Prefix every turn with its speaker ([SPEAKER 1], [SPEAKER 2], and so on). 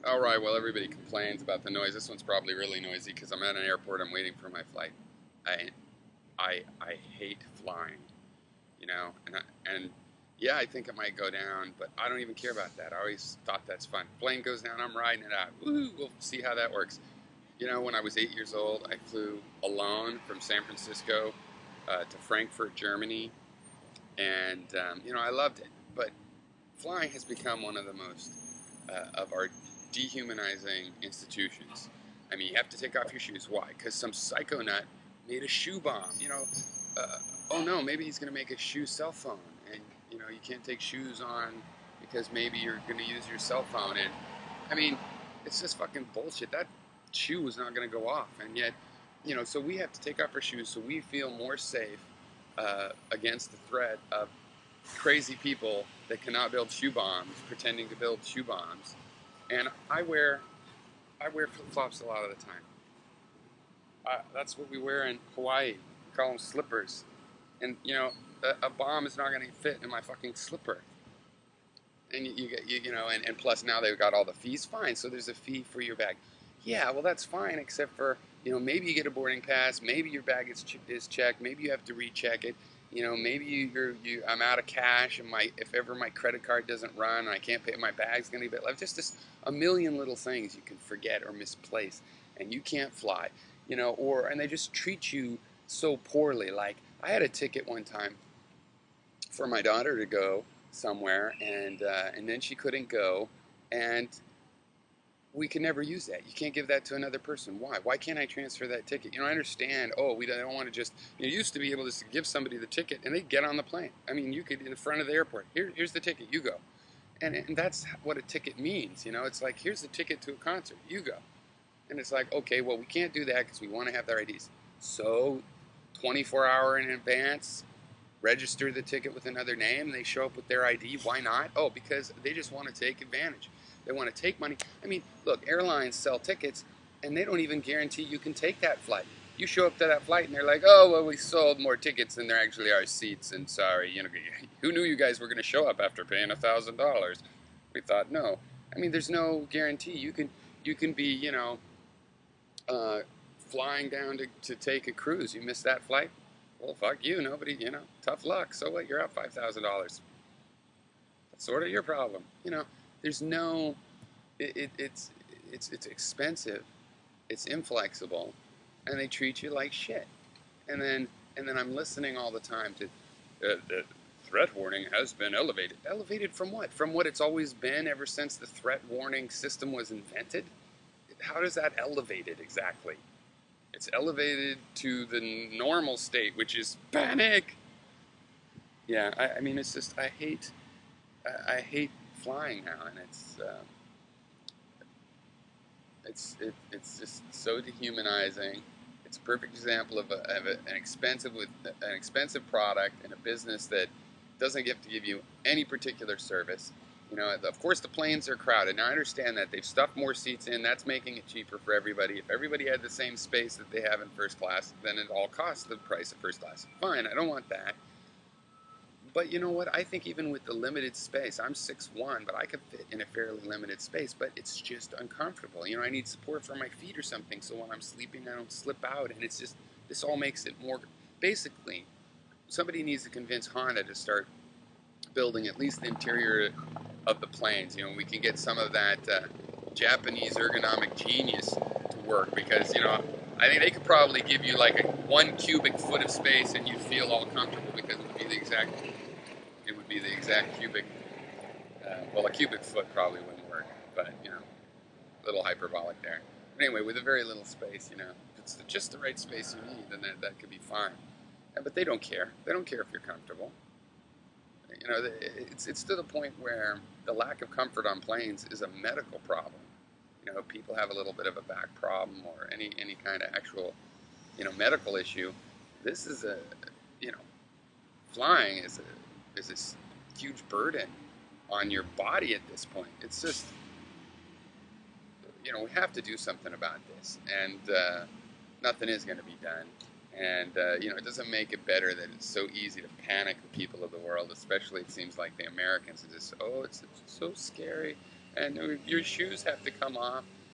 [SPEAKER 1] All right, well, everybody complains about the noise. This one's probably really noisy because I'm at an airport. I'm waiting for my flight. I, I hate flying, and yeah, I think it might go down, but I don't even care about that. I always thought that's fun. Plane goes down, I'm riding it out. Woo, we'll see how that works. When I was 8 years old, I flew alone from San Francisco to Frankfurt, Germany, and I loved it. But flying has become one of the most of our dehumanizing institutions. I mean, you have to take off your shoes. Why? Because some psycho nut made a shoe bomb. Oh no, maybe he's going to make a shoe cell phone, and you can't take shoes on because maybe you're going to use your cell phone. And I mean, it's just fucking bullshit. That shoe is not going to go off, and yet, so we have to take off our shoes so we feel more safe against the threat of crazy people that cannot build shoe bombs, pretending to build shoe bombs. And I wear flip flops a lot of the time. That's what we wear in Hawaii. We call them slippers. And a bomb is not going to fit in my fucking slipper. And and plus now they've got all the fees. Fine, so there's a fee for your bag. Yeah, well that's fine, except for maybe you get a boarding pass, maybe your bag is checked, maybe you have to recheck it. Maybe I'm out of cash, and if ever my credit card doesn't run and I can't pay, my bag's gonna be left. Just a million little things you can forget or misplace, and you can't fly. And they just treat you so poorly. Like I had a ticket one time for my daughter to go somewhere, and then she couldn't go, and we can never use that. You can't give that to another person. Why? Why can't I transfer that ticket? I understand. Oh, we don't want to just. You used to be able to give somebody the ticket and they'd get on the plane. I mean, you could in front of the airport. Here's the ticket. You go, and that's what a ticket means. It's like here's the ticket to a concert. You go, and it's like okay, well we can't do that because we want to have their IDs. So, 24 hour in advance, register the ticket with another name. They show up with their ID. Why not? Oh, because they just want to take advantage. They want to take money. I mean, look, airlines sell tickets, and they don't even guarantee you can take that flight. You show up to that flight, and they're like, oh, well, we sold more tickets than there actually are seats, and sorry, who knew you guys were going to show up after paying $1,000? We thought, no. I mean, there's no guarantee. You can be, uh, flying down to take a cruise. You miss that flight? Well, fuck you. Nobody, tough luck. So what? You're out $5,000. That's sort of your problem. There's no, it's expensive, it's inflexible, and they treat you like shit. And then I'm listening all the time to the threat warning has been elevated. Elevated from what? From what it's always been ever since the threat warning system was invented? How does that elevate it exactly? It's elevated to the normal state, which is panic. Yeah, I mean, it's just I hate flying now, and it's just so dehumanizing. It's a perfect example of an expensive product in a business that doesn't get to give you any particular service. Of course, the planes are crowded. Now, I understand that they've stuffed more seats in. That's making it cheaper for everybody. If everybody had the same space that they have in first class, then it all costs the price of first class. Fine, I don't want that. But you know what? I think even with the limited space, I'm 6'1", but I could fit in a fairly limited space, but it's just uncomfortable. I need support for my feet or something, so when I'm sleeping, I don't slip out. And it's just, this all makes it more, basically, somebody needs to convince Honda to start building at least the interior of the planes. We can get some of that Japanese ergonomic genius to work because, I think they could probably give you like 1 cubic foot of space and you'd feel all comfortable because it would be the exact cubic. Well, a cubic foot probably wouldn't work, but a little hyperbolic there. But anyway, with a very little space, if it's just the right space you need, then that could be fine. But they don't care. They don't care if you're comfortable. It's to the point where the lack of comfort on planes is a medical problem. People have a little bit of a back problem or any kind of actual, medical issue. This is you know, flying is this huge burden on your body at this point. It's just, we have to do something about this, and nothing is going to be done. And it doesn't make it better that it's so easy to panic the people of the world, especially it seems like the Americans are just, oh, it's so scary. and your shoes have to come off.